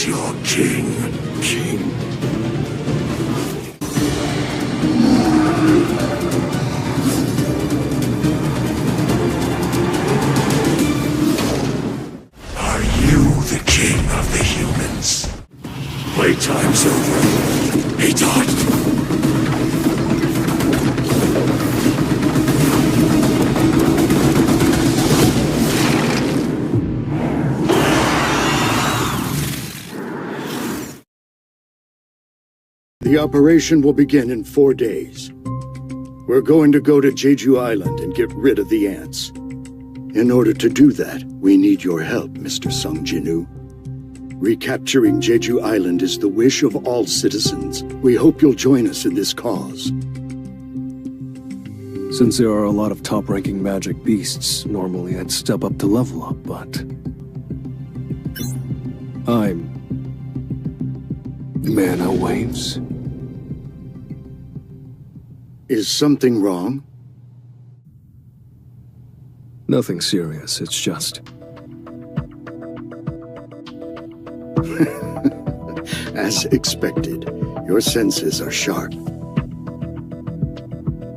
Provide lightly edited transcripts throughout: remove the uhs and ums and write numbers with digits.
is your king? King? Are you the king of the humans? Playtime's over. He died. The operation will begin in 4 days. We're going to go to Jeju Island and get rid of the ants. In order to do that, we need your help, Mr. Sung Jinwoo. Recapturing Jeju Island is the wish of all citizens. We hope you'll join us in this cause. Since there are a lot of top-ranking magic beasts, normally I'd step up to level up, but... I'm... Mana Waves. Is something wrong? Nothing serious, it's just... As expected, your senses are sharp.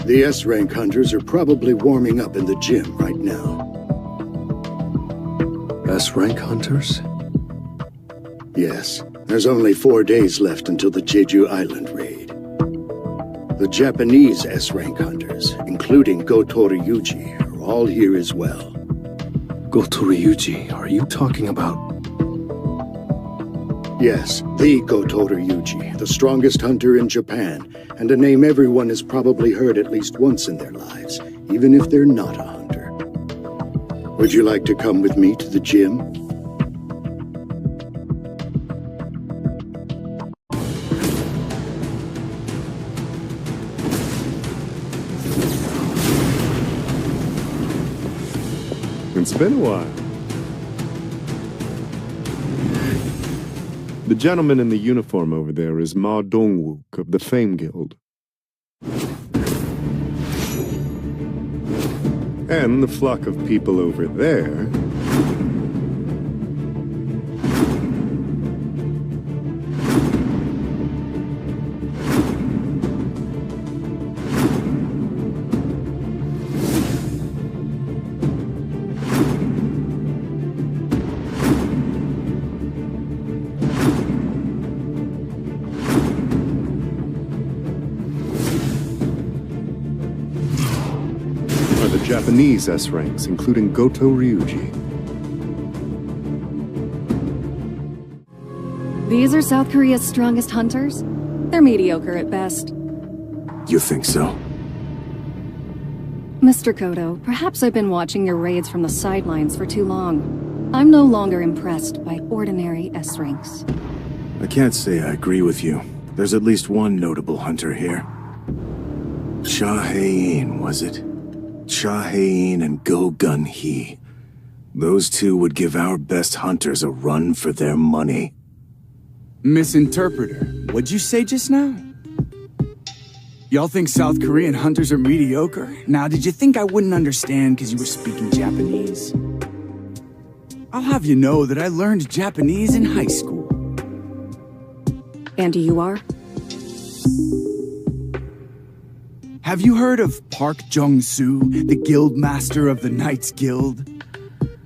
The S-rank hunters are probably warming up in the gym right now. S-rank hunters? Yes, there's only 4 days left until the Jeju Island raid. The Japanese S-rank hunters, including Goto Ryuji, are all here as well. Goto Ryuji, are you talking about... Yes, the Goto Ryuji, the strongest hunter in Japan, and a name everyone has probably heard at least once in their lives, even if they're not a hunter. Would you like to come with me to the gym? It's been a while. The gentleman in the uniform over there is Ma Dongwook of the Fame Guild. And the flock of people over there... Japanese S-ranks, including Goto Ryuji. These are South Korea's strongest hunters? They're mediocre at best. You think so? Mr. Kodo, perhaps I've been watching your raids from the sidelines for too long. I'm no longer impressed by ordinary S-ranks. I can't say I agree with you. There's at least one notable hunter here. Cha Hae-in, was it? Cha Hae-in and Go Gun Hee. Those two would give our best hunters a run for their money. Misinterpreter, what'd you say just now? Y'all think South Korean hunters are mediocre? Now, did you think I wouldn't understand because you were speaking Japanese? I'll have you know that I learned Japanese in high school. And you are? Have you heard of Park Jong-soo, the guild master of the Knights Guild?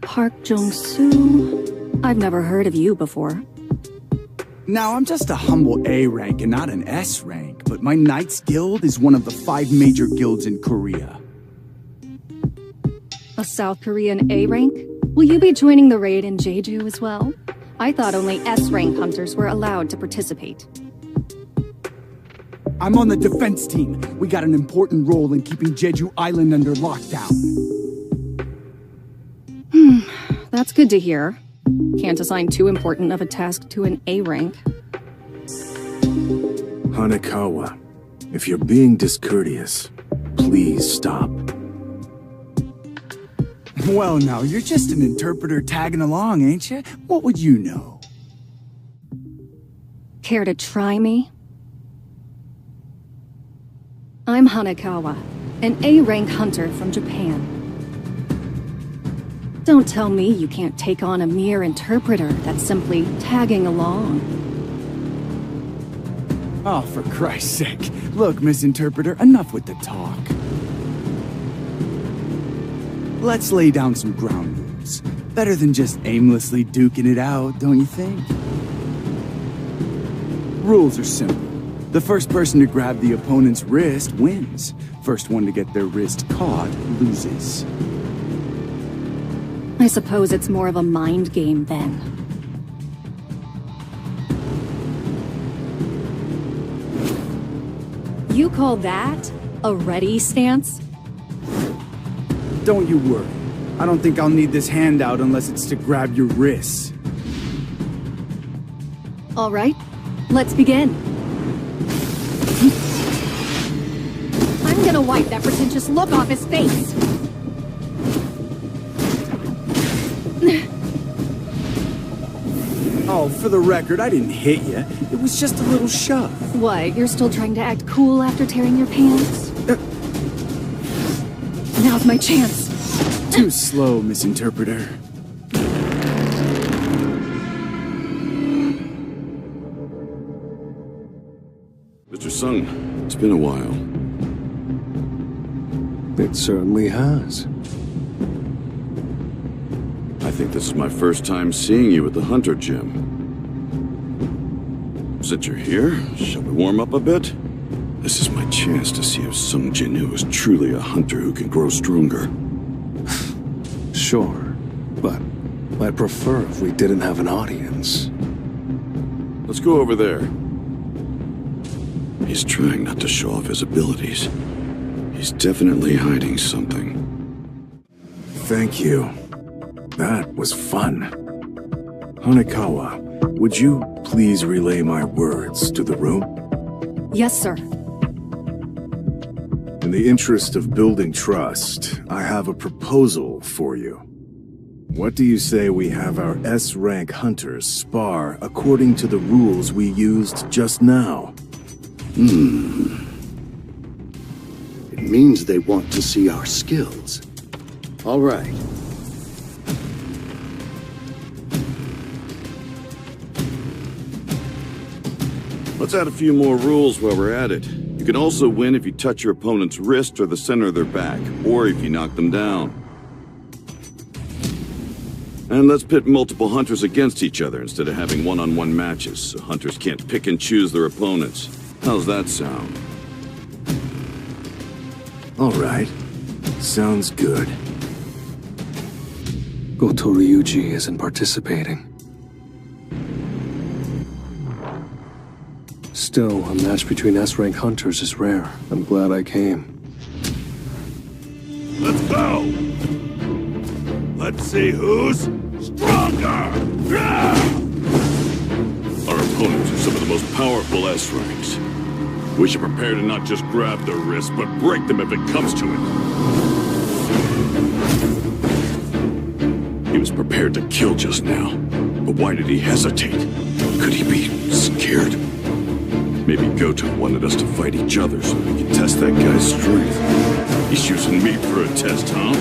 Park Jong-soo? I've never heard of you before. Now, I'm just a humble A rank and not an S rank, but my Knights Guild is one of the 5 major guilds in Korea. A South Korean A rank? Will you be joining the raid in Jeju as well? I thought only S rank hunters were allowed to participate. I'm on the defense team. We got an important role in keeping Jeju Island under lockdown. That's good to hear. Can't assign too important of a task to an A rank. Hanekawa, if you're being discourteous, please stop. Well, now, you're just an interpreter tagging along, ain't you? What would you know? Care to try me? I'm Hanekawa, an A-rank hunter from Japan. Don't tell me you can't take on a mere interpreter that's simply tagging along. Oh, for Christ's sake. Look, Miss Interpreter, enough with the talk. Let's lay down some ground rules. Better than just aimlessly duking it out, don't you think? Rules are simple. The first person to grab the opponent's wrist wins. First one to get their wrist caught loses. I suppose it's more of a mind game then. You call that a ready stance? Don't you worry. I don't think I'll need this handout unless it's to grab your wrists. All right, let's begin. I'm gonna wipe that pretentious look off his face. Oh, for the record, I didn't hit you. It was just a little shove. What, you're still trying to act cool after tearing your pants? Now's my chance. Too slow, Miss Interpreter. Mr. Sung, it's been a while. It certainly has. I think this is my first time seeing you at the Hunter Gym. Since you're here, shall we warm up a bit? This is my chance to see if Sung Jinwoo is truly a hunter who can grow stronger. Sure, but I'd prefer if we didn't have an audience. Let's go over there. He's trying not to show off his abilities. He's definitely hiding something. Thank you. That was fun. Hanekawa, would you please relay my words to the room? Yes, sir. In the interest of building trust, I have a proposal for you. What do you say we have our S-rank hunters spar according to the rules we used just now? It means they want to see our skills. All right. Let's add a few more rules while we're at it. You can also win if you touch your opponent's wrist or the center of their back, or if you knock them down. And let's pit multiple hunters against each other instead of having one-on-one matches, so hunters can't pick and choose their opponents. How's that sound? All right. Sounds good. Goto Ryuji isn't participating. Still, a match between S-rank hunters is rare. I'm glad I came. Let's go! Let's see who's stronger! Our opponents are some of the most powerful S-ranks. We should prepare to not just grab their wrists, but break them if it comes to it. He was prepared to kill just now, but why did he hesitate? Could he be scared? Maybe Goto wanted us to fight each other so we could test that guy's strength. He's using me for a test, huh?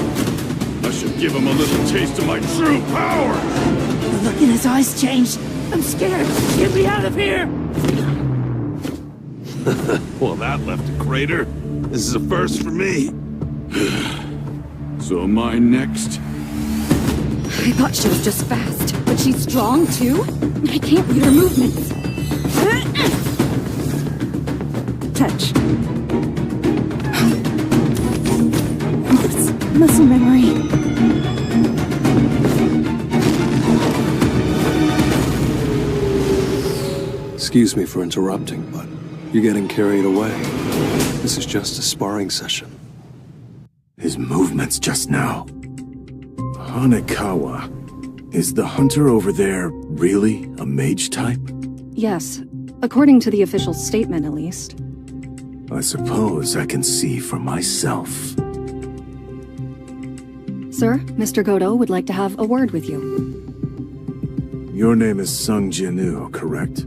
I should give him a little taste of my true power! The look in his eyes changed. I'm scared. Get me out of here! Well, that left a crater. This is a first for me. So am I next? I thought she was just fast, but she's strong too? I can't read her movements. Touch. Muscle memory. Excuse me for interrupting, but you're getting carried away. This is just a sparring session. His movements just now. Hanekawa, is the hunter over there really a mage type? Yes, according to the official statement at least. I suppose I can see for myself. Sir, Mr. Goto would like to have a word with you. Your name is Sung Jinwoo, correct?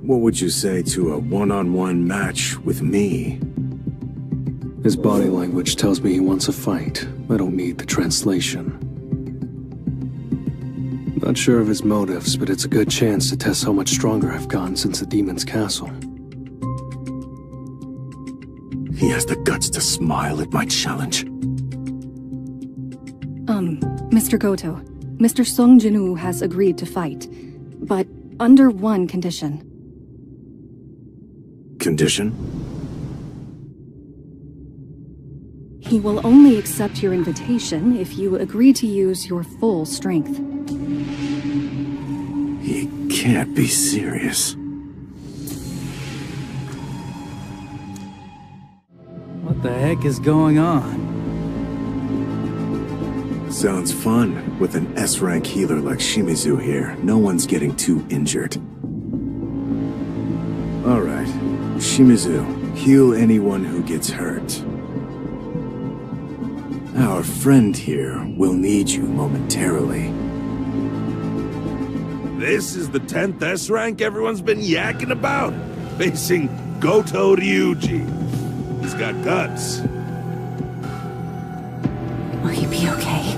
What would you say to a one-on-one match with me? His body language tells me he wants a fight. I don't need the translation. Not sure of his motives, but it's a good chance to test how much stronger I've gotten since the demon's castle. He has the guts to smile at my challenge. Mr. Goto, Mr. Sung Jinwoo has agreed to fight, but under one condition. Condition? He will only accept your invitation if you agree to use your full strength. He can't be serious. What the heck is going on? Sounds fun. With an S-rank healer like Shimizu here, no one's getting too injured. Alright, Shimizu, heal anyone who gets hurt. Our friend here will need you momentarily. This is the 10th S rank everyone's been yakking about, facing Goto Ryuji. He's got guts. Will he be okay?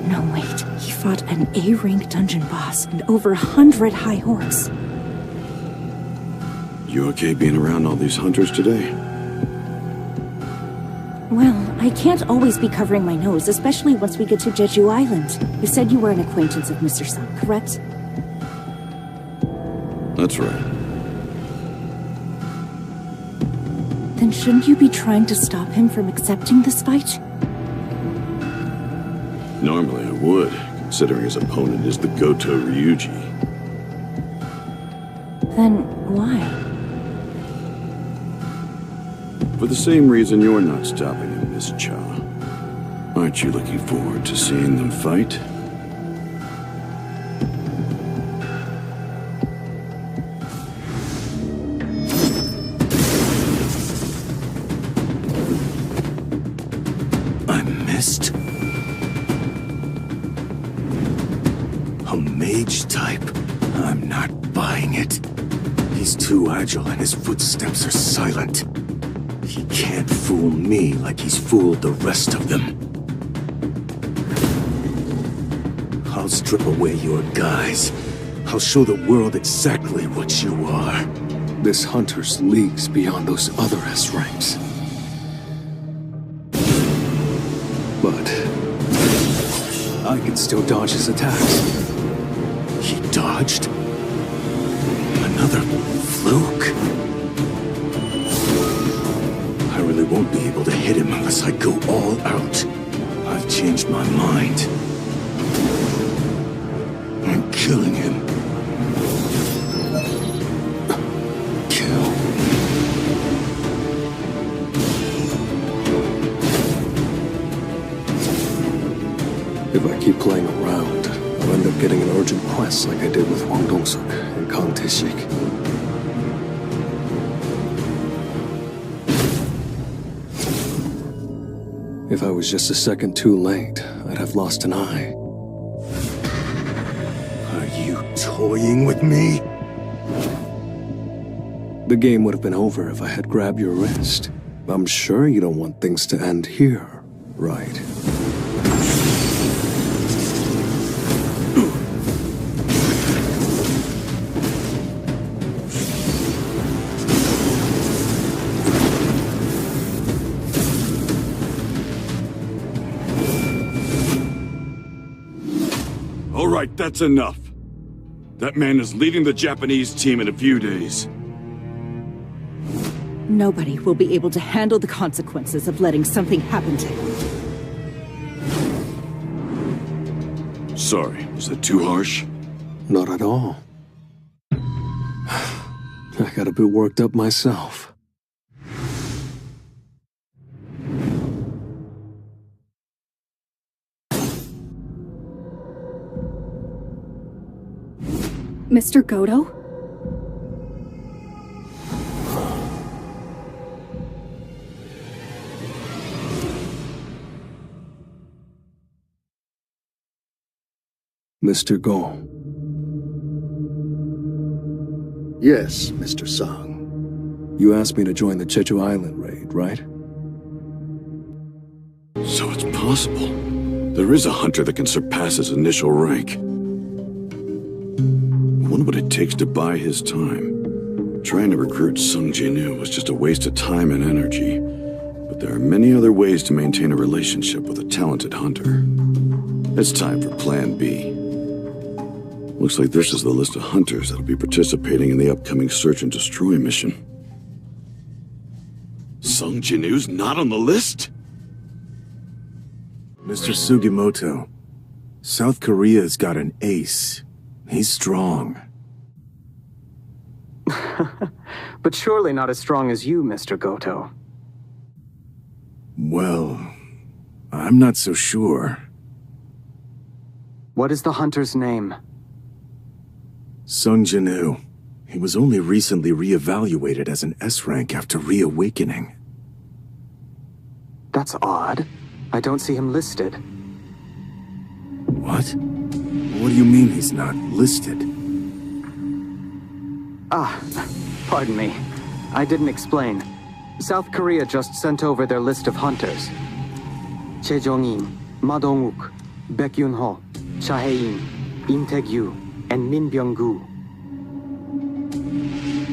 No, wait. He fought an A-rank dungeon boss and over 100 high horse. You okay being around all these hunters today? Well, I can't always be covering my nose, especially once we get to Jeju Island. You said you were an acquaintance of Mr. Sung, correct? That's right. Then shouldn't you be trying to stop him from accepting this fight? Normally I would, considering his opponent is the Goto Ryuji. Then why? For the same reason you're not stopping him, Miss Cha. Aren't you looking forward to seeing them fight? I missed? A mage type? I'm not buying it. He's too agile and his footsteps are silent. He can't fool me like he's fooled the rest of them. I'll strip away your guise. I'll show the world exactly what you are. This hunter's leagues beyond those other S ranks. But I can still dodge his attacks. He dodged? Another fluke? I really won't be able to hit him unless I go all out. I've changed my mind. I'm killing him. Kill. If I keep playing around, I'll end up getting an urgent quest like I did with Hwang Dong-suk and Kang Tae-sik. If I was just a second too late, I'd have lost an eye. Are you toying with me? The game would have been over if I had grabbed your wrist. I'm sure you don't want things to end here, right? All right, that's enough. That man is leading the Japanese team in a few days. Nobody will be able to handle the consequences of letting something happen to him. Sorry, was that too harsh? Not at all. I got a bit worked up myself. Mr. Goto? Mr. Go. Yes, Mr. Sung. You asked me to join the Jeju Island raid, right? So it's possible. There is a hunter that can surpass his initial rank. I wonder what it takes to buy his time. Trying to recruit Sung Jinwoo was just a waste of time and energy. But there are many other ways to maintain a relationship with a talented hunter. It's time for Plan B. Looks like this is the list of hunters that'll be participating in the upcoming Search and Destroy mission. Sung Jinwoo's not on the list? Mr. Sugimoto, South Korea's got an ace. He's strong. But surely not as strong as you, Mr. Goto. Well, I'm not so sure. What is the hunter's name? Sung Jinwoo. He was only recently re-evaluated as an S rank after reawakening. That's odd. I don't see him listed. What? What do you mean he's not listed? Pardon me. I didn't explain. South Korea just sent over their list of hunters. Che Jong-in, Ma Dong-wook, Baek Yun-ho, Cha Hae-in, Im Taek-yu, and Min Byung-gu.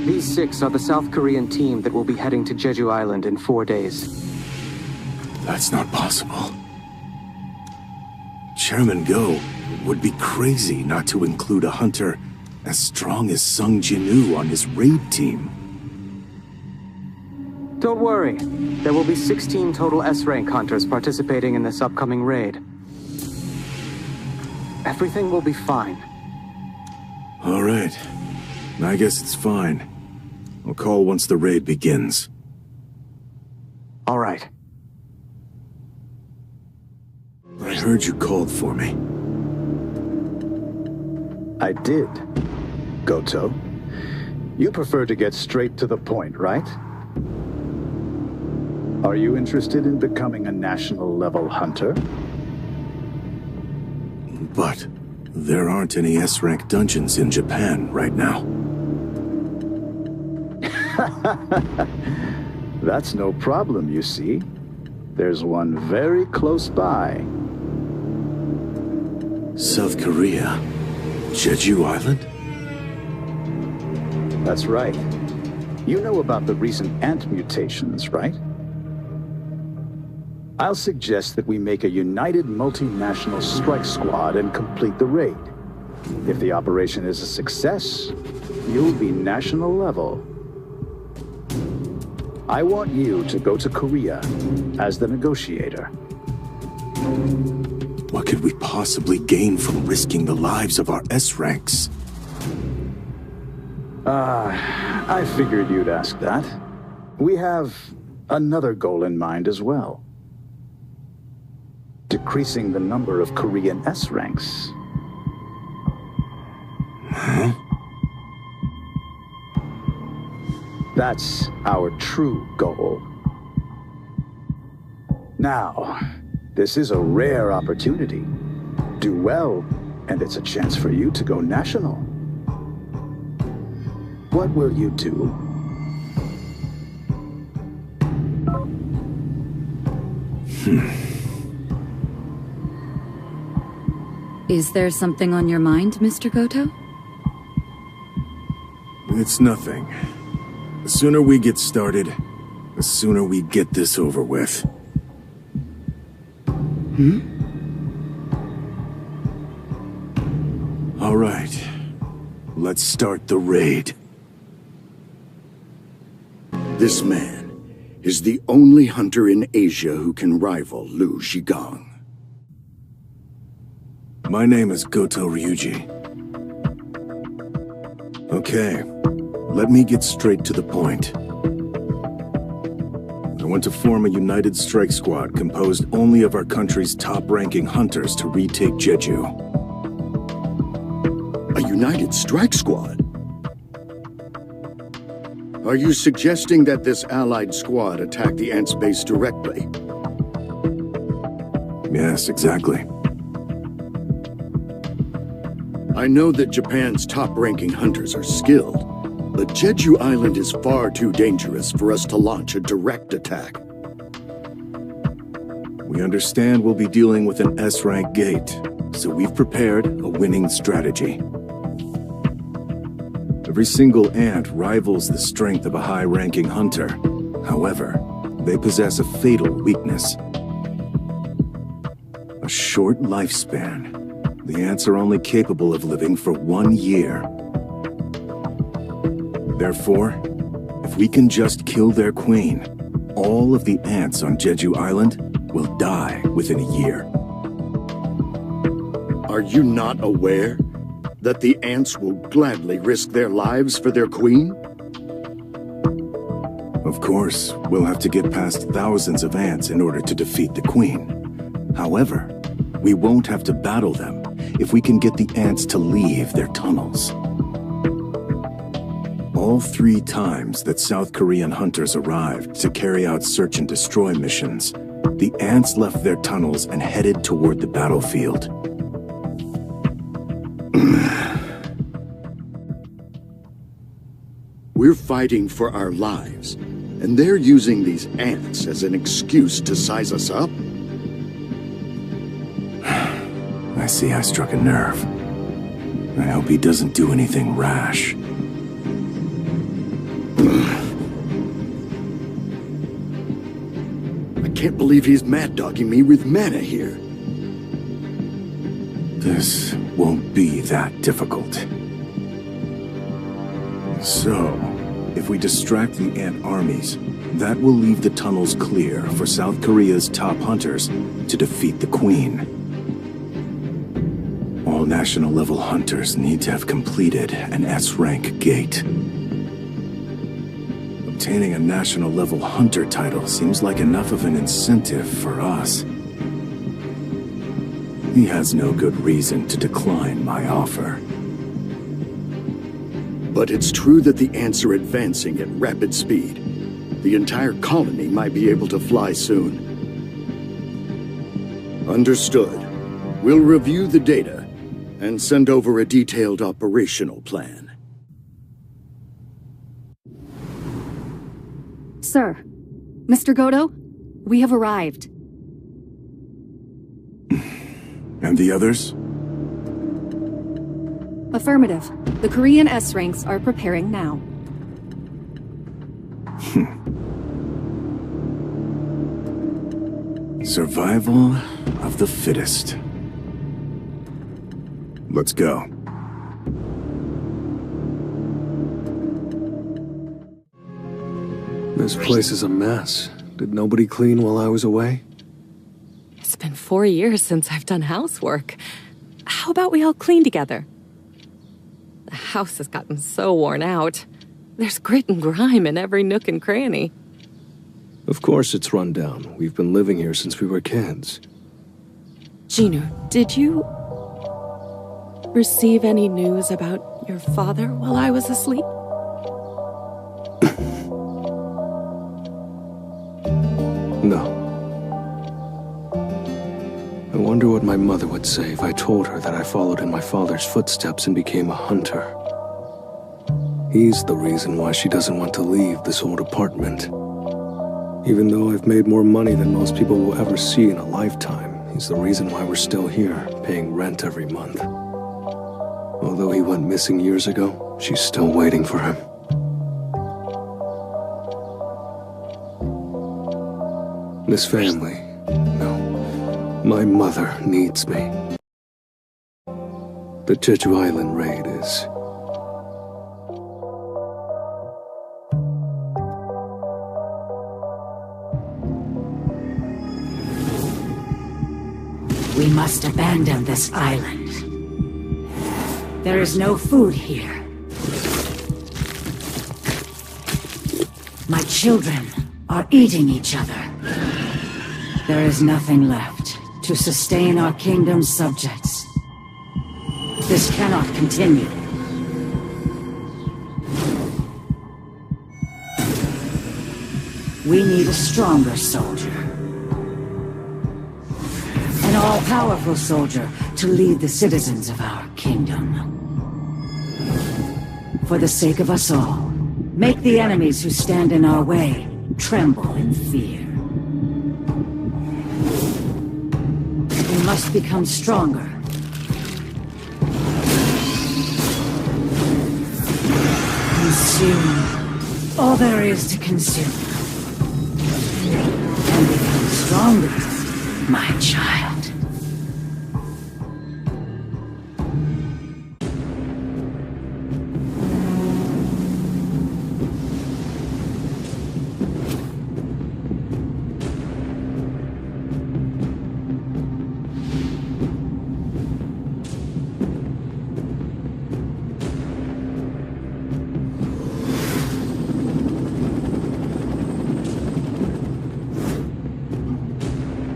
These 6 are the South Korean team that will be heading to Jeju Island in 4 days. That's not possible. Chairman Go would be crazy not to include a hunter as strong as Sung Jinwoo on his raid team. Don't worry. There will be 16 total S-rank hunters participating in this upcoming raid. Everything will be fine. All right. I guess it's fine. I'll call once the raid begins. All right. I heard you called for me. I did, Goto. You prefer to get straight to the point, right? Are you interested in becoming a national-level hunter? But there aren't any S-rank dungeons in Japan right now. That's no problem, you see. There's one very close by. South Korea? Jeju Island? That's right. You know about the recent ant mutations, right? I'll suggest that we make a united multinational strike squad and complete the raid. If the operation is a success, you'll be national level. I want you to go to Korea as the negotiator. What could we possibly gain from risking the lives of our S-ranks? I figured you'd ask that. We have another goal in mind as well. Decreasing the number of Korean S-ranks. Huh? That's our true goal. Now, this is a rare opportunity. Do well, and it's a chance for you to go national. What will you do? Is there something on your mind, Mr. Goto? It's nothing. The sooner we get started, the sooner we get this over with. All right. Let's start the raid. This man is the only hunter in Asia who can rival Liu Zhigang. My name is Goto Ryuji. Okay, let me get straight to the point. I want to form a united strike squad composed only of our country's top-ranking hunters to retake Jeju. A united strike squad? Are you suggesting that this allied squad attack the Ants base directly? Yes, exactly. I know that Japan's top-ranking hunters are skilled, but Jeju Island is far too dangerous for us to launch a direct attack. We understand we'll be dealing with an S-rank gate, so we've prepared a winning strategy. Every single ant rivals the strength of a high-ranking hunter. However, they possess a fatal weakness. A short lifespan. The ants are only capable of living for 1 year. Therefore, if we can just kill their queen, all of the ants on Jeju Island will die within a year. Are you not aware that the ants will gladly risk their lives for their queen? Of course, we'll have to get past thousands of ants in order to defeat the queen. However, we won't have to battle them if we can get the ants to leave their tunnels. All 3 times that South Korean hunters arrived to carry out search and destroy missions, the ants left their tunnels and headed toward the battlefield. We're fighting for our lives, and they're using these ants as an excuse to size us up? I see I struck a nerve. I hope he doesn't do anything rash. I can't believe he's mad-dogging me with mana here. This won't be that difficult. So, if we distract the ant armies, that will leave the tunnels clear for South Korea's top hunters to defeat the queen. All national-level hunters need to have completed an S-rank gate. Obtaining a national-level hunter title seems like enough of an incentive for us. He has no good reason to decline my offer. But it's true that the ants are advancing at rapid speed. The entire colony might be able to fly soon. Understood. We'll review the data and send over a detailed operational plan. Sir, Mr. Goto, we have arrived. And the others? Affirmative. The Korean S-ranks are preparing now. Survival of the fittest. Let's go. This place is a mess. Did nobody clean while I was away? It's been 4 years since I've done housework. How about we all clean together? The house has gotten so worn out. There's grit and grime in every nook and cranny. Of course it's run down. We've been living here since we were kids. Jinwoo, did you receive any news about your father while I was asleep? No. I wonder what my mother would say if I told her that I followed in my father's footsteps and became a hunter. He's the reason why she doesn't want to leave this old apartment. Even though I've made more money than most people will ever see in a lifetime, he's the reason why we're still here, paying rent every month. Although he went missing years ago, she's still waiting for him. This family, no, my mother needs me. The Jeju Island raid is... We must abandon this island. There is no food here. My children are eating each other. There is nothing left to sustain our kingdom's subjects. This cannot continue. We need a stronger soldier. An all-powerful soldier to lead the citizens of our kingdom. For the sake of us all, make the enemies who stand in our way tremble in fear. We must become stronger. Consume all there is to consume. And become stronger, my child.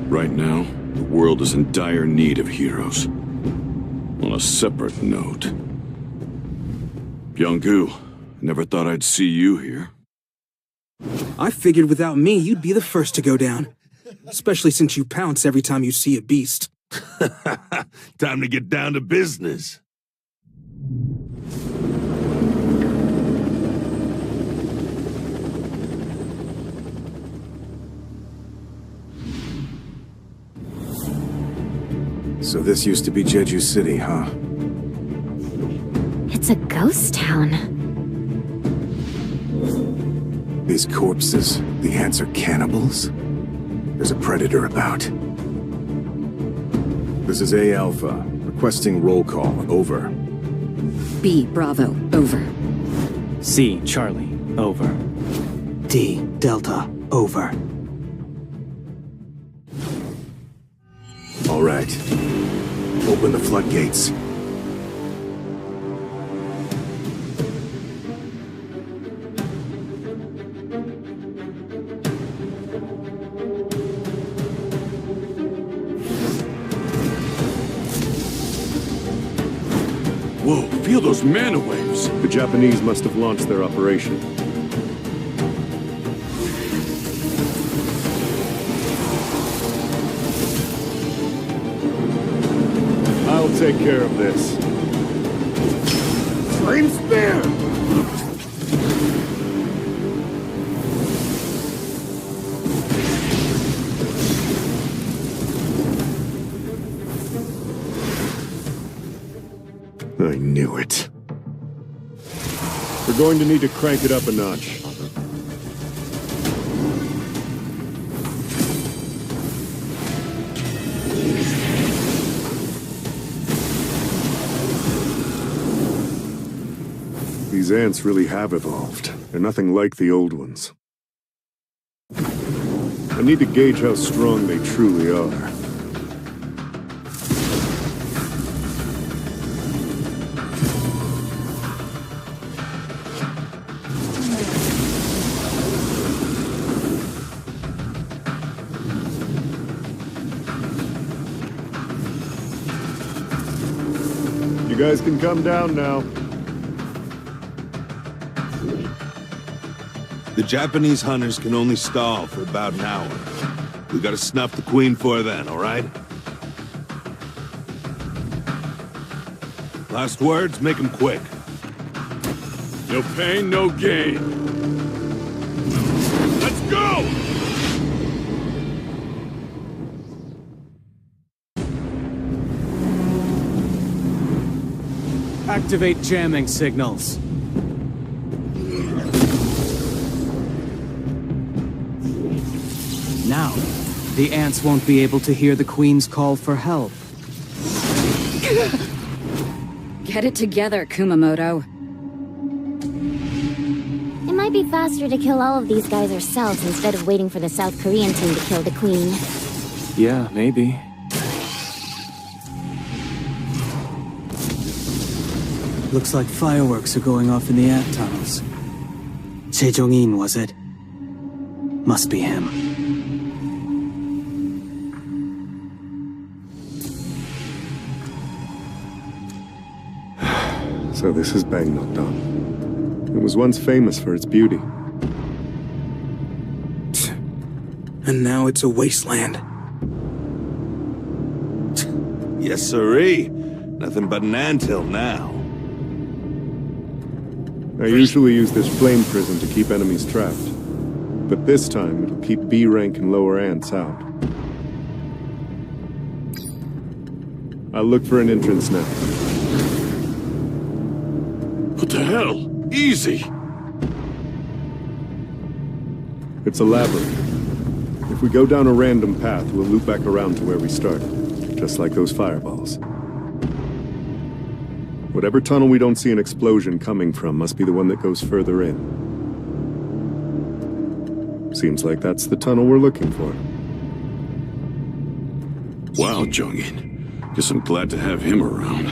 Right now, the world is in dire need of heroes. On a separate note, Jinwoo, never thought I'd see you here. I figured without me, you'd be the first to go down. Especially since you pounce every time you see a beast. Time to get down to business. So this used to be Jeju City, huh? It's a ghost town. These corpses, the ants are cannibals? There's a predator about. This is A Alpha, requesting roll call, over. B Bravo, over. C Charlie, over. D Delta, over. All right. Open the floodgates. Whoa, feel those mana waves! The Japanese must have launched their operation. I'll take care of this. Flame spear! I knew it. We're going to need to crank it up a notch. These ants really have evolved. They're nothing like the old ones. I need to gauge how strong they truly are. You guys can come down now. The Japanese hunters can only stall for about an hour. We gotta snuff the queen for then, all right? Last words, make them quick. No pain, no gain. Let's go! Activate jamming signals. Now, the ants won't be able to hear the Queen's call for help. Get it together, Kumamoto. It might be faster to kill all of these guys ourselves instead of waiting for the South Korean team to kill the Queen. Yeah, maybe. Looks like fireworks are going off in the ant tunnels. Sejong-in, was it? Must be him. So this is Bangnok-dong. It was once famous for its beauty. And now it's a wasteland. Yes, sirree. Nothing but an anthill now. I usually use this flame prison to keep enemies trapped. But this time, it'll keep B rank and lower ants out. I'll look for an entrance now. What the hell? Easy! It's a labyrinth. If we go down a random path, we'll loop back around to where we started. Just like those fireballs. Whatever tunnel we don't see an explosion coming from must be the one that goes further in. Seems like that's the tunnel we're looking for. Wow, Jung-in. Guess I'm glad to have him around.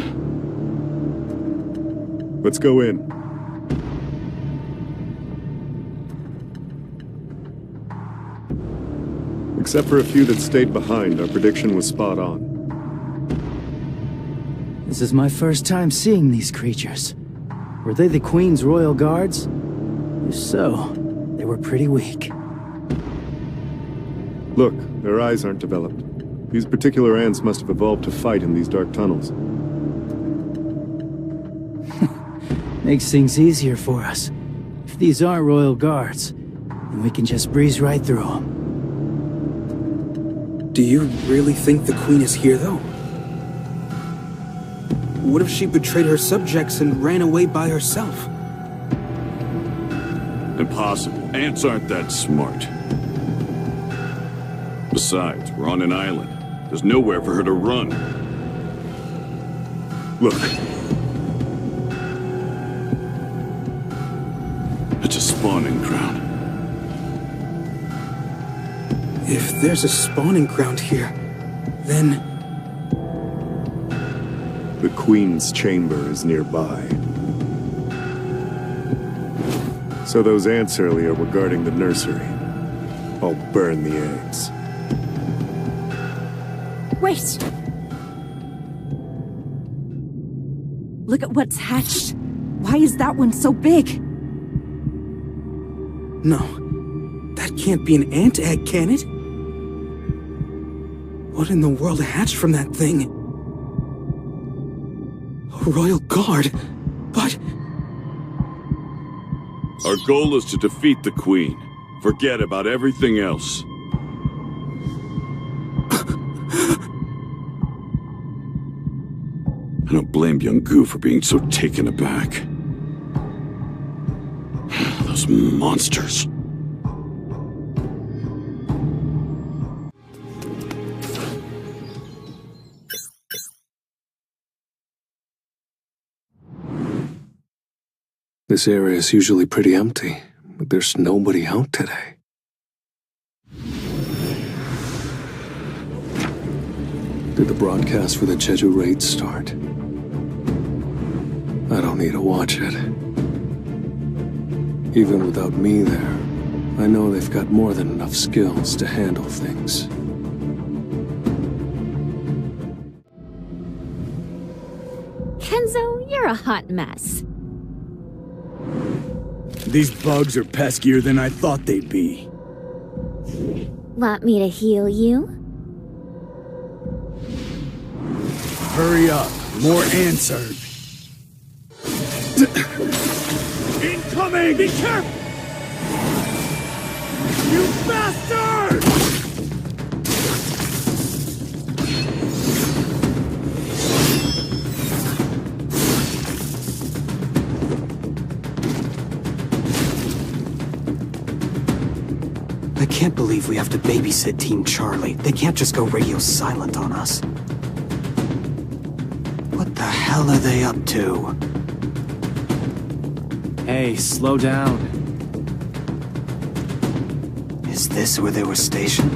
Let's go in. Except for a few that stayed behind, our prediction was spot on. This is my first time seeing these creatures. Were they the Queen's royal guards? If so, they were pretty weak. Look, their eyes aren't developed. These particular ants must have evolved to fight in these dark tunnels. Makes things easier for us. If these aren't royal guards, then we can just breeze right through them. Do you really think the Queen is here, though? What if she betrayed her subjects and ran away by herself? Impossible. Ants aren't that smart. Besides, we're on an island. There's nowhere for her to run. Look. It's a spawning ground. If there's a spawning ground here, then... The Queen's chamber is nearby. So those ants earlier were guarding the nursery. I'll burn the eggs. Wait! Look at what's hatched. Why is that one so big? No. That can't be an ant egg, can it? What in the world hatched from that thing? A royal guard? But... Our goal is to defeat the Queen. Forget about everything else. I don't blame Jinwoo for being so taken aback. Those monsters. This area is usually pretty empty, but there's nobody out today. Did the broadcast for the Jeju raid start? I don't need to watch it. Even without me there, I know they've got more than enough skills to handle things. Kenzo, you're a hot mess. These bugs are peskier than I thought they'd be. Want me to heal you? Hurry up. More ants are... Incoming! Be careful! You bastard! I can't believe we have to babysit Team Charlie. They can't just go radio silent on us. What the hell are they up to? Hey, slow down. Is this where they were stationed?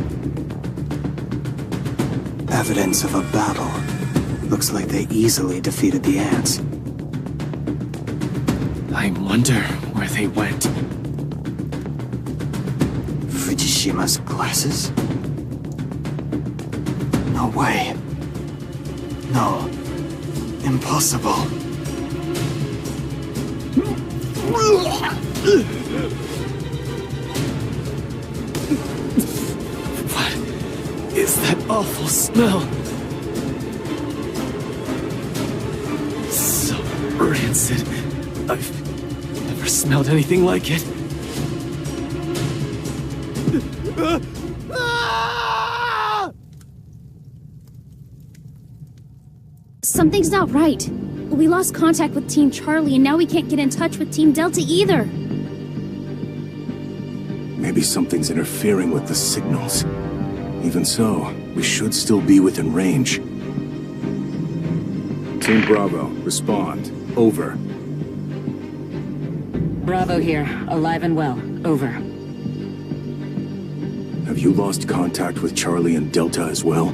Evidence of a battle. Looks like they easily defeated the ants. I wonder where they went. Fujishima's glasses? No way. No. Impossible. What is that awful smell? So rancid. I've never smelled anything like it. Something's not right. We lost contact with Team Charlie, and now we can't get in touch with Team Delta either. Maybe something's interfering with the signals. Even so, we should still be within range. Team Bravo, respond. Over. Bravo here, alive and well. Over. Have you lost contact with Charlie and Delta as well?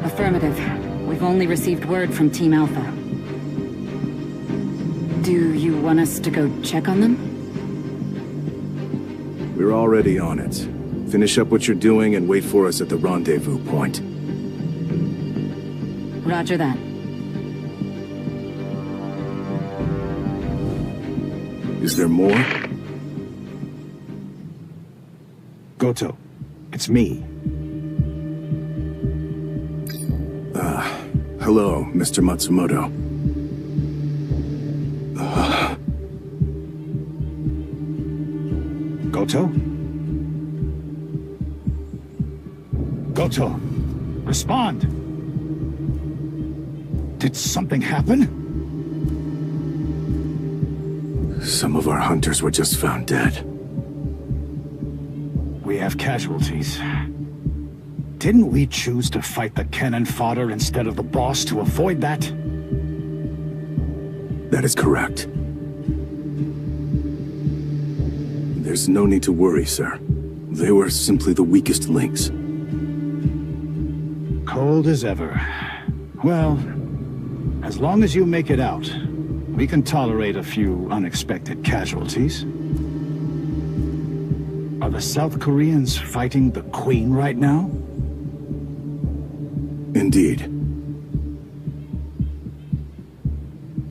Affirmative. We've only received word from Team Alpha. Do you want us to go check on them? We're already on it. Finish up what you're doing and wait for us at the rendezvous point. Roger that. Is there more? Goto, it's me. Hello, Mr. Matsumoto. Goto? Goto, respond! Did something happen? Some of our hunters were just found dead. We have casualties. Didn't we choose to fight the cannon fodder instead of the boss to avoid that? That is correct. There's no need to worry, sir. They were simply the weakest links. Cold as ever. Well, as long as you make it out, we can tolerate a few unexpected casualties. Are the South Koreans fighting the Queen right now? Indeed.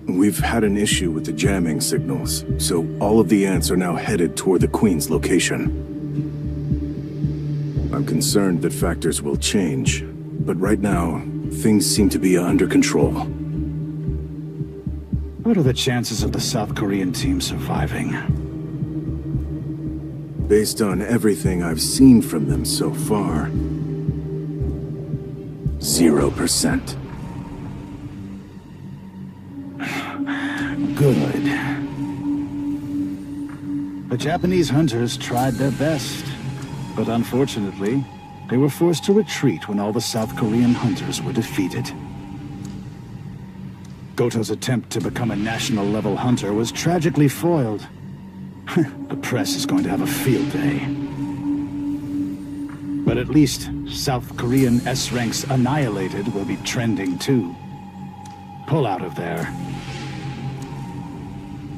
We've had an issue with the jamming signals, so all of the ants are now headed toward the Queen's location. I'm concerned that factors will change, but right now, things seem to be under control. What are the chances of the South Korean team surviving? Based on everything I've seen from them so far, 0%. Good. The Japanese hunters tried their best, but unfortunately, they were forced to retreat when all the South Korean hunters were defeated. Goto's attempt to become a national-level hunter was tragically foiled. The press is going to have a field day. But at least South Korean S-ranks annihilated will be trending too. Pull out of there.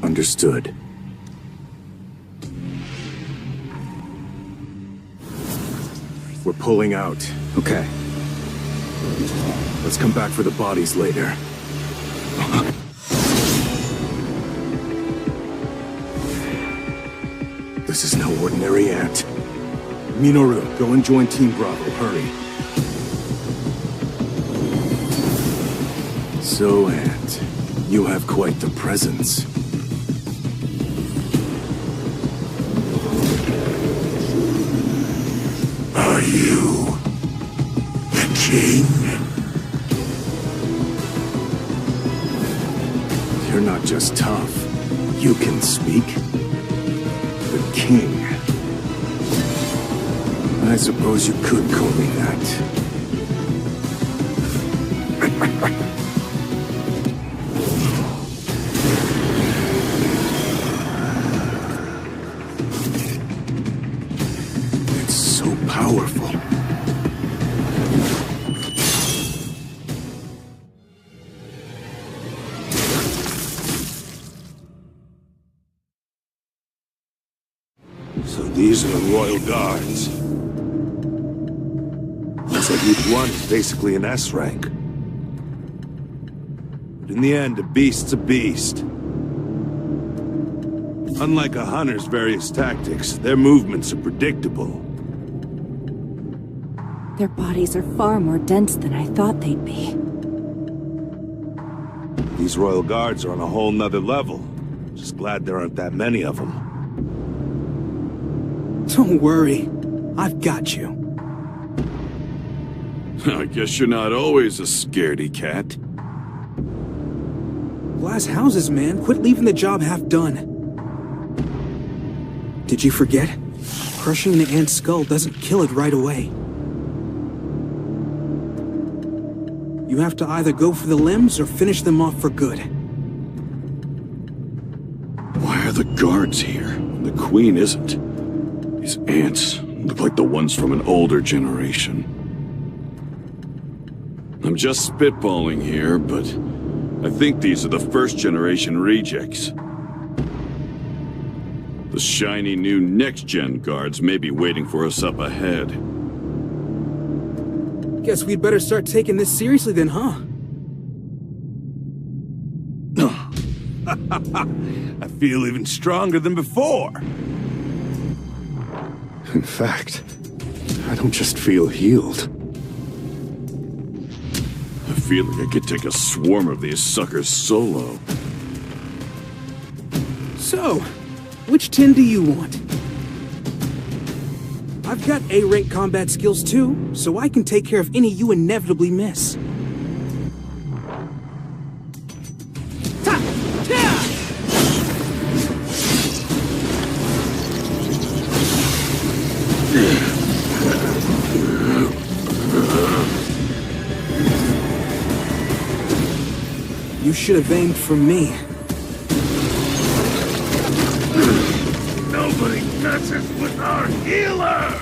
Understood. We're pulling out. Okay. Let's come back for the bodies later. This is no ordinary ant. Minoru, go and join Team Bravo. Hurry. So, Ant, you have quite the presence. Are you the king? You're not just tough. You can speak. The king. I suppose you could call me that. It's so powerful. So these are the Royal Guards. Looks like each one is basically an S rank. But in the end, a beast's a beast. Unlike a hunter's various tactics, their movements are predictable. Their bodies are far more dense than I thought they'd be. These Royal Guards are on a whole nother level. Just glad there aren't that many of them. Don't worry. I've got you. I guess you're not always a scaredy cat. Glass houses, man. Quit leaving the job half done. Did you forget? Crushing the ant's skull doesn't kill it right away. You have to either go for the limbs or finish them off for good. Why are the guards here when the queen isn't? These ants look like the ones from an older generation. I'm just spitballing here, but I think these are the first-generation rejects. The shiny new next-gen guards may be waiting for us up ahead. Guess we'd better start taking this seriously then, huh? I feel even stronger than before. In fact, I don't just feel healed. I feel like I could take a swarm of these suckers solo. So, which 10 do you want? I've got A-rank combat skills too, so I can take care of any you inevitably miss. You should have aimed for me. Nobody messes with our healer!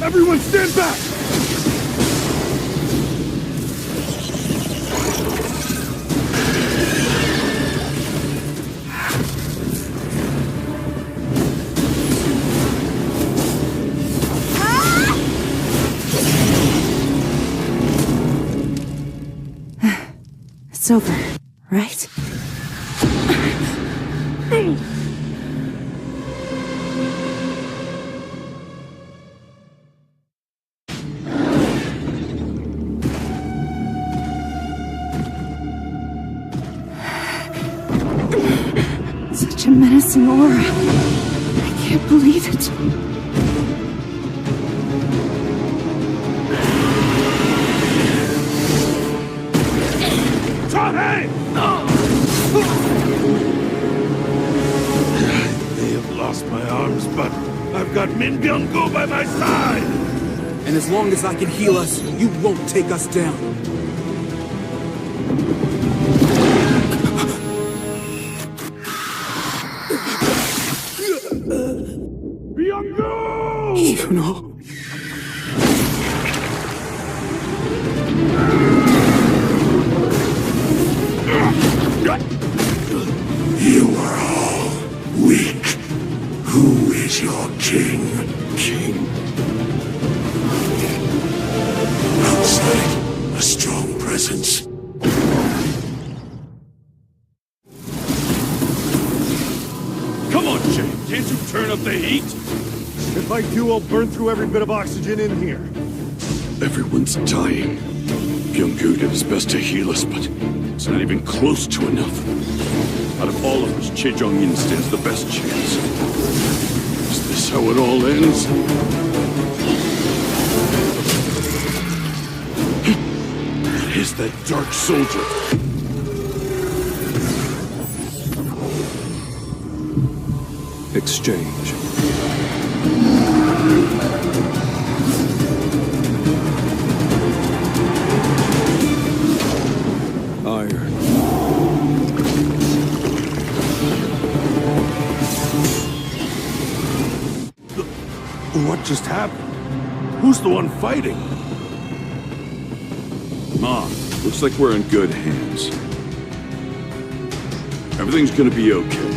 Everyone stand back! It's over, right? Such a menacing aura. I can't believe it. Hey! They have lost my arms, but I've got Min Byung-gu by my side! And as long as I can heal us, you won't take us down. Byung-gu! You know... You are all weak. Who is your king? King? Outside, a strong presence. Come on, Jay. Can't you turn up the heat? If I do, I'll burn through every bit of oxygen in here. Everyone's dying. Byung-gu did his best to heal us, but it's not even close to enough. Out of all of us, Chejong-in stands the best chance. Is this how it all ends? What is that dark soldier? Exchange. Iron. What just happened? Who's the one fighting? Ma, looks like we're in good hands. Everything's gonna be okay.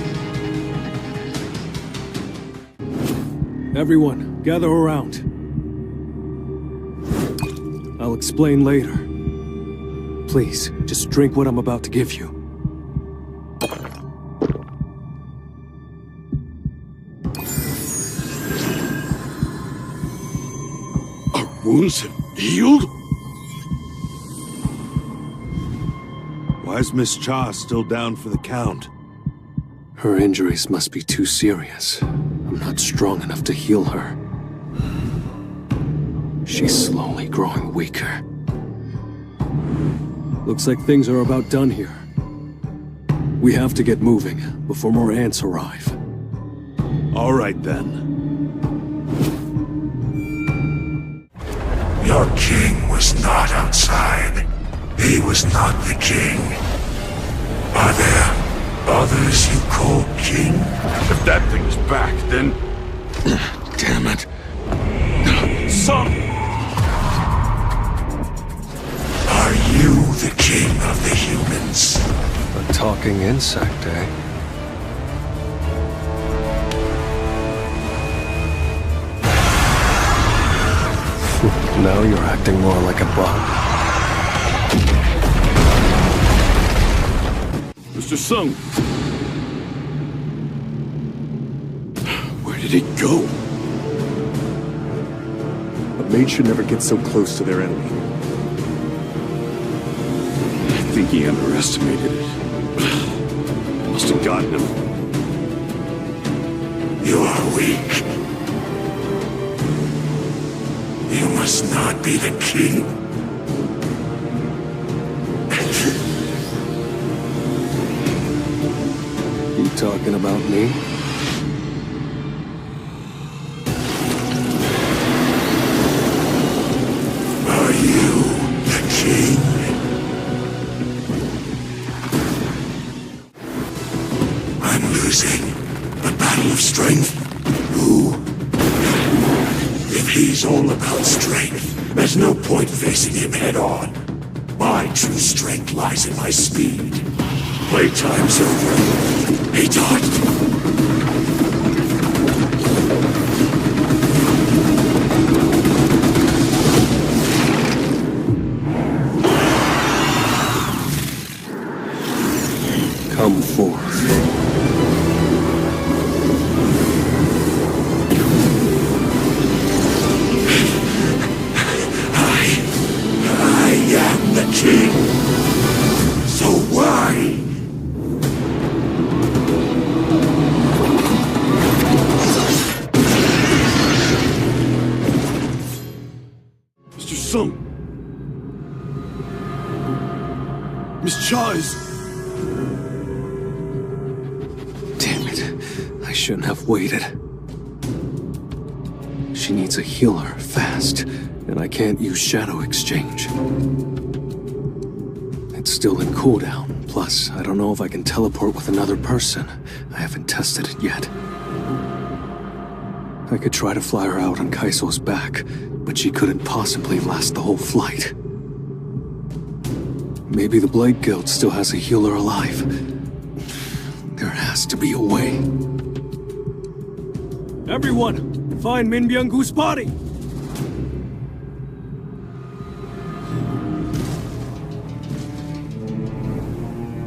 Everyone, gather around. I'll explain later. Please, just drink what I'm about to give you. Our wounds have healed? Why is Miss Cha still down for the count? Her injuries must be too serious. I'm not strong enough to heal her. She's slowly growing weaker. Looks like things are about done here. We have to get moving before more ants arrive. All right, then. Your king was not outside. He was not the king. Are there others you call king? If that thing is back, then... Damn it. Son! Are you the king of the humans? A talking insect, eh? Now you're acting more like a bug. Mr. Sung! Where did he go? A mage should never get so close to their enemy. I think he underestimated it. Must have gotten him. You are weak. You must not be the king. You talking about me? Are you the king? I'm losing. A battle of strength? Who? If he's all about strength, there's no point facing him head-on. My true strength lies in my speed. Playtime's over. He died. Come forth. I am the king. So why? Mr. Sung! Miss Cha is... Damn it. I shouldn't have waited. She needs a healer, fast, and I can't use Shadow Exchange. It's still in cooldown, plus I don't know if I can teleport with another person. I haven't tested it yet. I could try to fly her out on Kaiso's back, but she couldn't possibly last the whole flight. Maybe the Blade Guild still has a healer alive. There has to be a way. Everyone, find Min Byung-gu's body!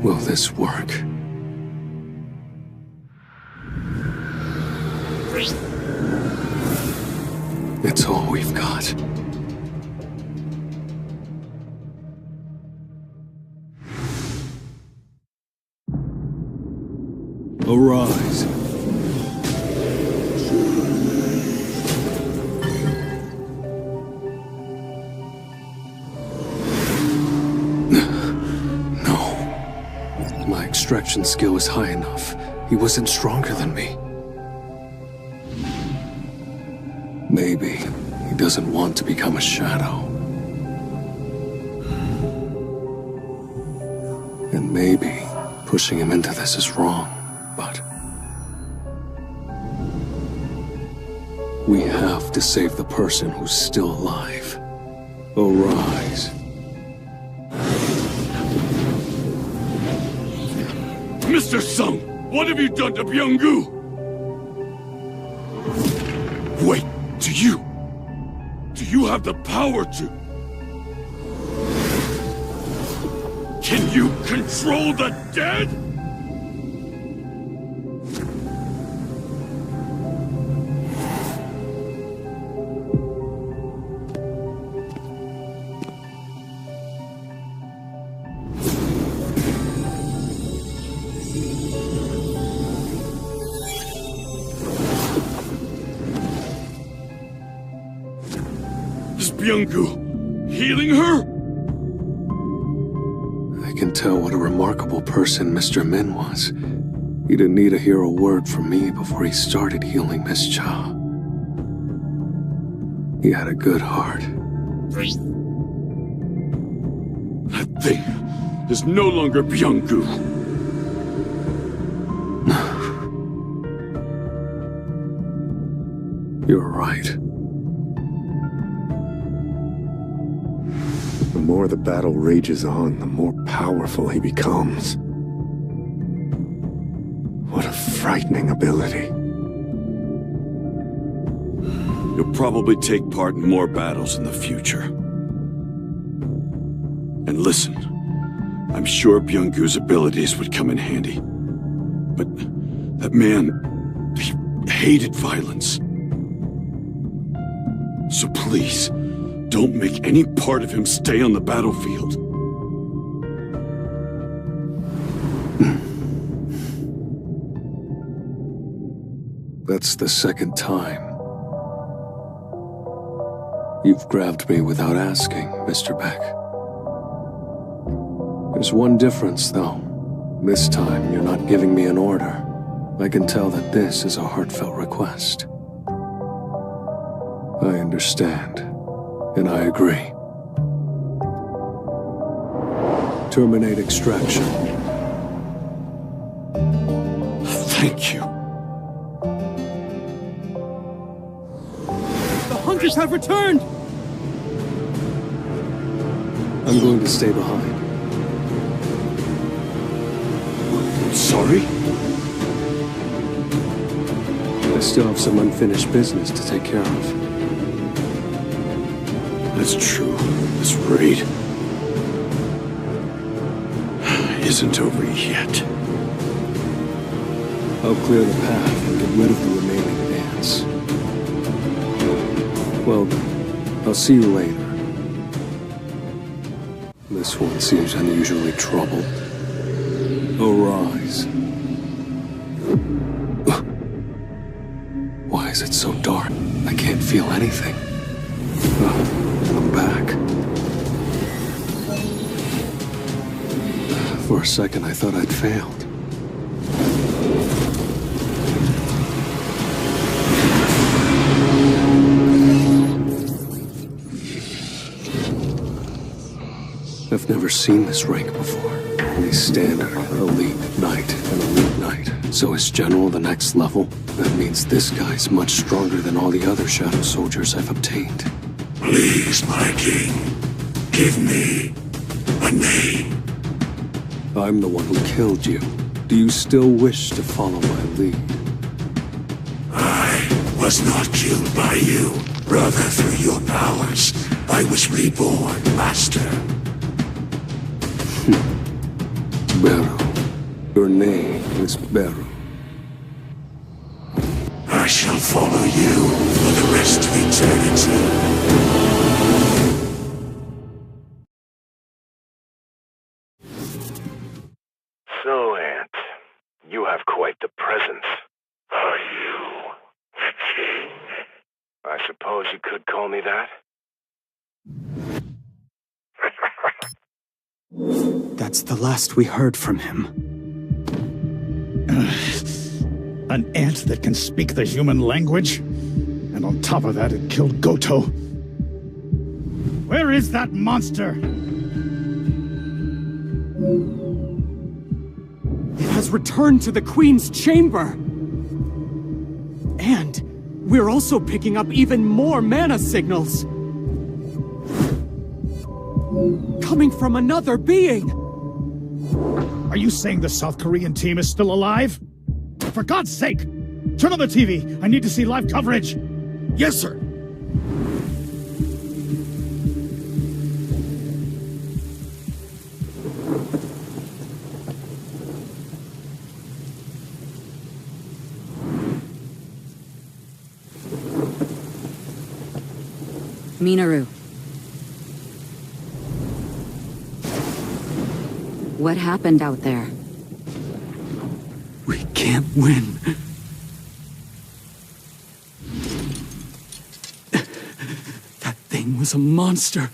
Will this work? It's all we've got. Arise. No. My extraction skill is high enough. He wasn't stronger than me. Maybe he doesn't want to become a shadow. And maybe pushing him into this is wrong, but we have to save the person who's still alive. Arise. Mr. Sung! What have you done to Byung-gu? Wait, do you have the power to... Can you control the dead? Byung-gu, healing her? I can tell what a remarkable person Mr. Min was. He didn't need to hear a word from me before he started healing Miss Cha. He had a good heart. That thing is no longer Byung-gu. You're right. The more the battle rages on, the more powerful he becomes. What a frightening ability. You'll probably take part in more battles in the future. And listen, I'm sure Byung-gu's abilities would come in handy. But that man, he hated violence. So please, don't make any part of him stay on the battlefield. That's the second time. You've grabbed me without asking, Mr. Beck. There's one difference, though. This time, you're not giving me an order. I can tell that this is a heartfelt request. I understand, and I agree. Terminate extraction. Thank you. The hunters have returned! I'm going to stay behind. Sorry? I still have some unfinished business to take care of. That's true. This raid isn't over yet. I'll clear the path and get rid of the remaining ants. Well, I'll see you later. This one seems unusually troubled. Arise. Why is it so dark? I can't feel anything. I'm back. For a second, I thought I'd failed. I've never seen this rank before. Only standard, elite knight, and elite knight. So is general the next level? That means this guy's much stronger than all the other shadow soldiers I've obtained. Please, my king, give me a name. I'm the one who killed you. Do you still wish to follow my lead? I was not killed by you. Rather, through your powers, I was reborn, master. Beru. Your name is Beru. I shall follow you for the rest of eternity. So, Aunt, you have quite the presence. Are you the king? I suppose you could call me that. That's the last we heard from him. An ant that can speak the human language? And on top of that, it killed Goto. Where is that monster? It has returned to the Queen's chamber! And we're also picking up even more mana signals! Coming from another being! Are you saying the South Korean team is still alive? For God's sake! Turn on the TV! I need to see live coverage! Yes, sir! Minaru. What happened out there? We can't win. That thing was a monster.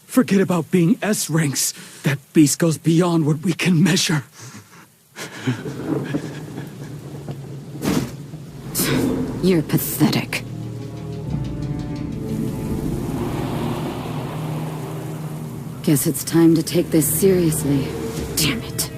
Forget about being S ranks. That beast goes beyond what we can measure. You're pathetic. Guess it's time to take this seriously. Damn it.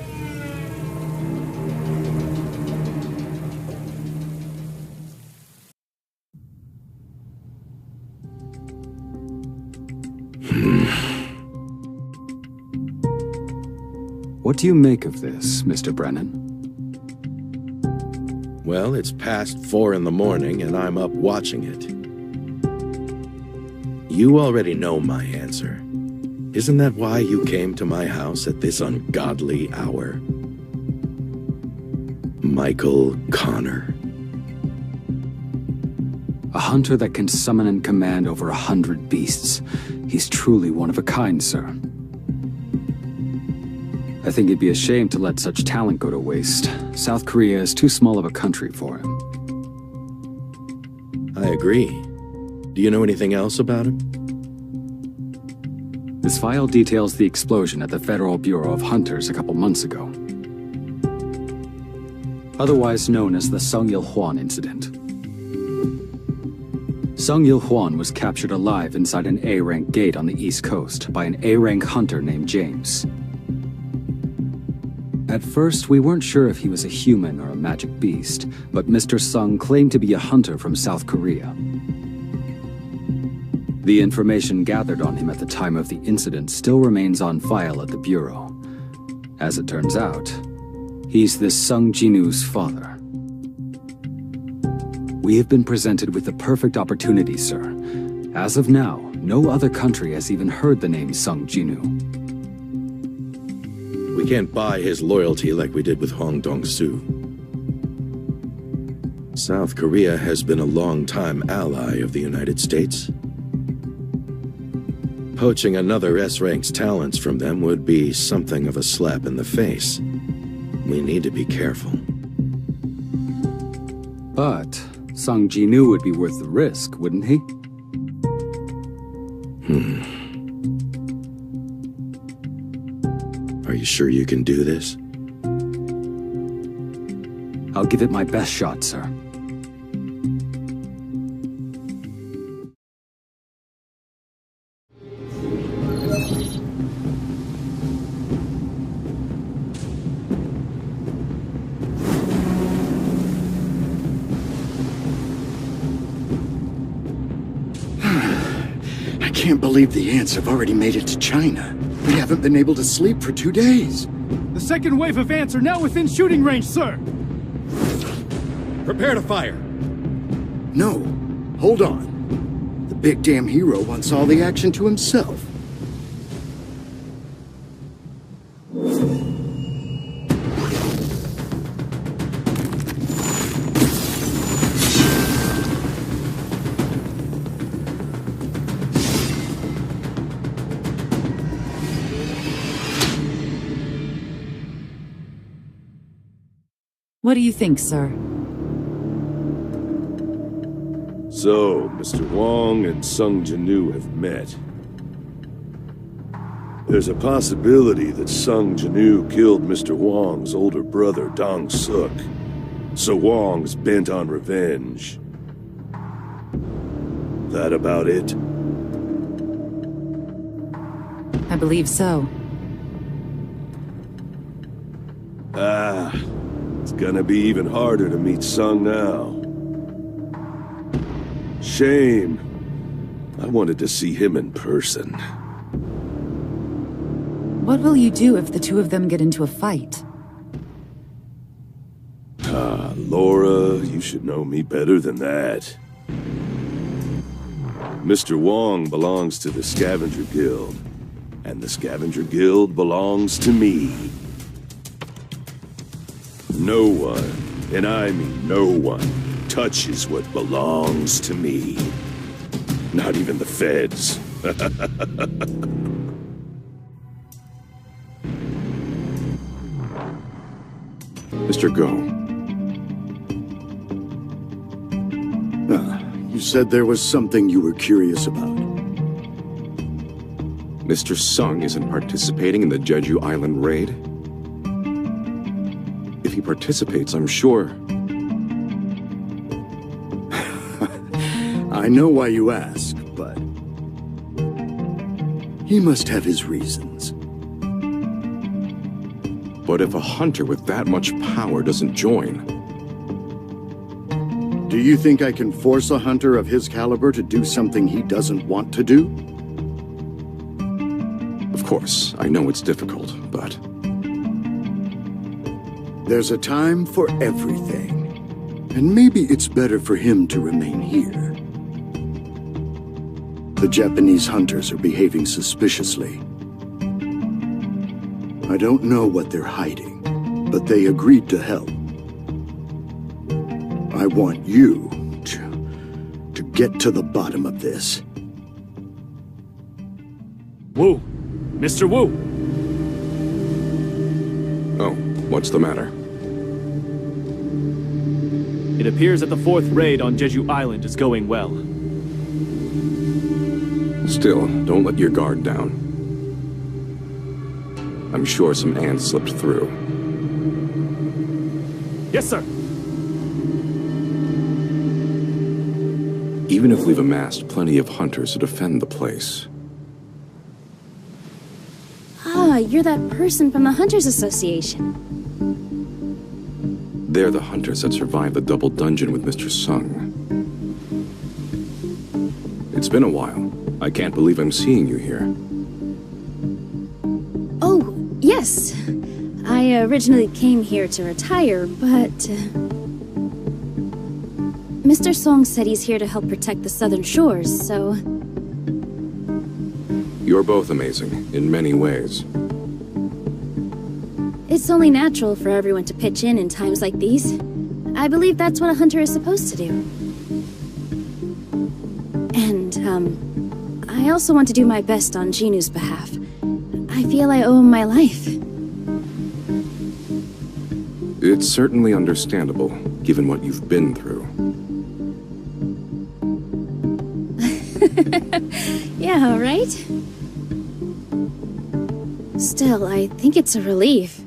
What do you make of this, Mr. Brennan? Well, it's past 4 in the morning and I'm up watching it. You already know my answer. Isn't that why you came to my house at this ungodly hour? Michael Connor. A hunter that can summon and command over 100 beasts. He's truly one of a kind, sir. I think it'd be a shame to let such talent go to waste. South Korea is too small of a country for him. I agree. Do you know anything else about him? This file details the explosion at the Federal Bureau of Hunters a couple months ago. Otherwise known as the Sung Il-hwan incident. Sung Il-hwan was captured alive inside an A-rank gate on the East Coast by an A-rank hunter named James. At first, we weren't sure if he was a human or a magic beast, but Mr. Sung claimed to be a hunter from South Korea. The information gathered on him at the time of the incident still remains on file at the Bureau. As it turns out, he's this Sung Jinwoo's father. We have been presented with the perfect opportunity, sir. As of now, no other country has even heard the name Sung Jinwoo. We can't buy his loyalty like we did with Hong Dong-soo. South Korea has been a long-time ally of the United States. Poaching another S-rank's talents from them would be something of a slap in the face. We need to be careful. But Sung Jinwoo would be worth the risk, wouldn't he? Are you sure you can do this? I'll give it my best shot, sir. I can't believe the ants have already made it to China. We haven't been able to sleep for 2 days. The second wave of ants are now within shooting range, sir! Prepare to fire! No, hold on. The big damn hero wants all the action to himself. What do you think, sir? So, Mr. Wong and Sung Jinwoo have met. There's a possibility that Sung Jinwoo killed Mr. Wong's older brother, Dong-suk. So Wong's bent on revenge. That about it? I believe so. It's gonna be even harder to meet Sung now. Shame. I wanted to see him in person. What will you do if the two of them get into a fight? Laura, you should know me better than that. Mr. Wong belongs to the Scavenger Guild, and the Scavenger Guild belongs to me. No one, and I mean no one, touches what belongs to me. Not even the feds. Mr. Go. You said there was something you were curious about. Mr. Sung isn't participating in the Jeju Island raid? If he participates, I'm sure... I know why you ask, but... he must have his reasons. But if a hunter with that much power doesn't join... Do you think I can force a hunter of his caliber to do something he doesn't want to do? Of course, I know it's difficult, but... There's a time for everything. And maybe it's better for him to remain here. The Japanese hunters are behaving suspiciously. I don't know what they're hiding, but they agreed to help. I want you to get to the bottom of this. Wu! Mr. Wu! Oh, what's the matter? It appears that the 4th raid on Jeju Island is going well. Still, don't let your guard down. I'm sure some ants slipped through. Yes, sir! Even if we've amassed plenty of hunters to defend the place... Ah, you're that person from the Hunters Association. They're the hunters that survived the double dungeon with Mr. Sung. It's been a while. I can't believe I'm seeing you here. Oh, yes. I originally came here to retire, but... Mr. Song said he's here to help protect the southern shores, so... You're both amazing, in many ways. It's only natural for everyone to pitch in times like these. I believe that's what a hunter is supposed to do. And, I also want to do my best on Jinwoo's behalf. I feel I owe him my life. It's certainly understandable, given what you've been through. Yeah, right? Still, I think it's a relief.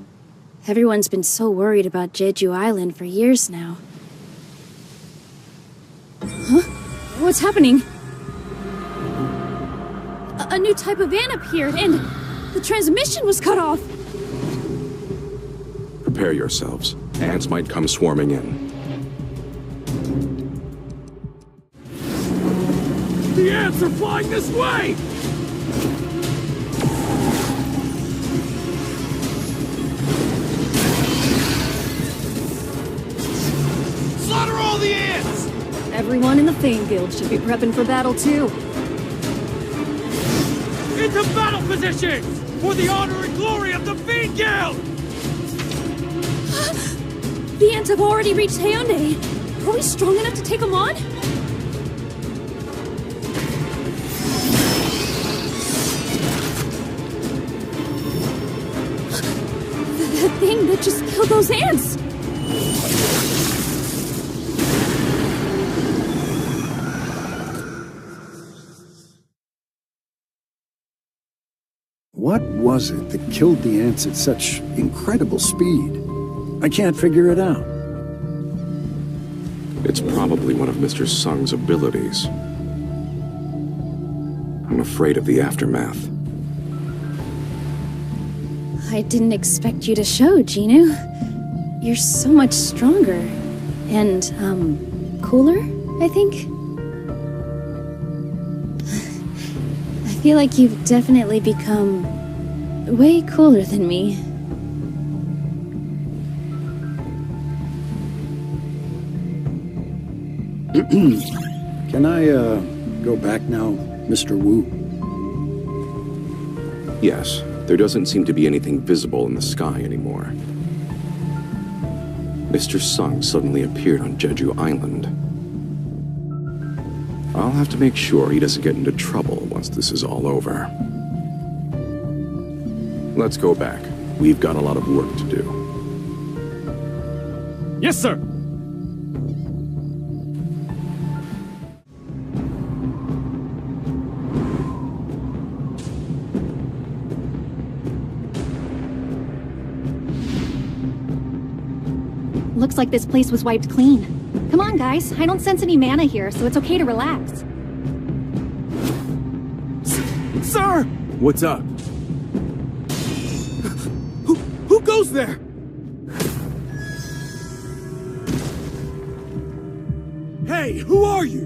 Everyone's been so worried about Jeju Island for years now. Huh? What's happening? A new type of ant appeared, and the transmission was cut off! Prepare yourselves. Ants might come swarming in. The ants are flying this way! Slaughter all the ants! Everyone in the Fame Guild should be prepping for battle too. Into battle positions! For the honor and glory of the Fiend Guild! The ants have already reached Hyundai. Are we strong enough to take them on? The thing that just killed those ants! What was it that killed the ants at such incredible speed? I can't figure it out. It's probably one of Mr. Sung's abilities. I'm afraid of the aftermath. I didn't expect you to show, Jinwoo. You're so much stronger. And, cooler, I think? I feel like you've definitely become way cooler than me. Can I, go back now, Mr. Wu? Yes, there doesn't seem to be anything visible in the sky anymore. Mr. Sung suddenly appeared on Jeju Island. I'll have to make sure he doesn't get into trouble once this is all over. Let's go back. We've got a lot of work to do. Yes, sir! Looks like this place was wiped clean. Come on, guys. I don't sense any mana here, so it's okay to relax. Sir! What's up? Who goes there? Hey, who are you?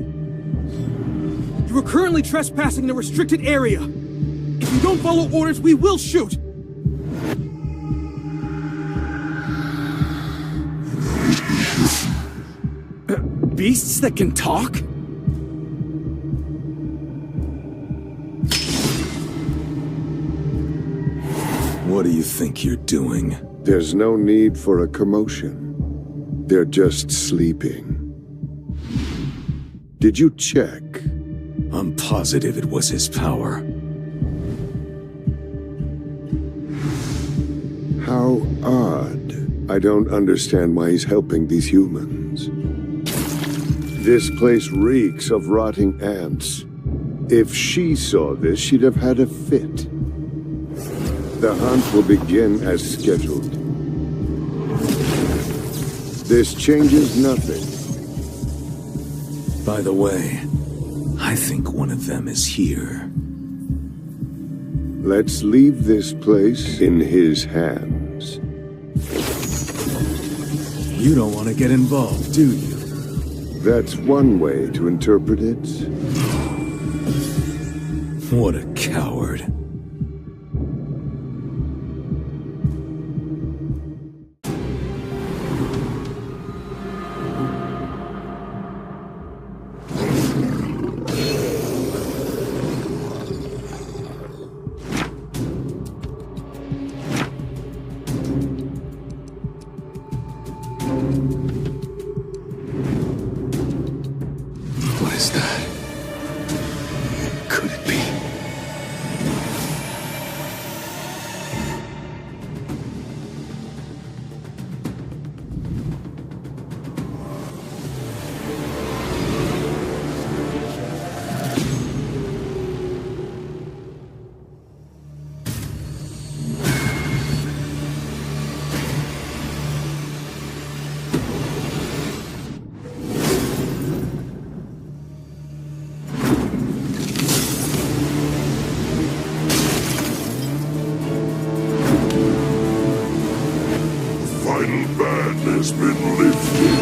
You are currently trespassing the restricted area. If you don't follow orders, we will shoot. Beasts that can talk? What do you think you're doing? There's no need for a commotion. They're just sleeping. Did you check? I'm positive it was his power. How odd. I don't understand why he's helping these humans. This place reeks of rotting ants. If she saw this, she'd have had a fit. The hunt will begin as scheduled. This changes nothing. By the way, I think one of them is here. Let's leave this place in his hands. You don't want to get involved, do you? That's one way to interpret it. What a coward. What is that? Could it be? Final ban has been lifted.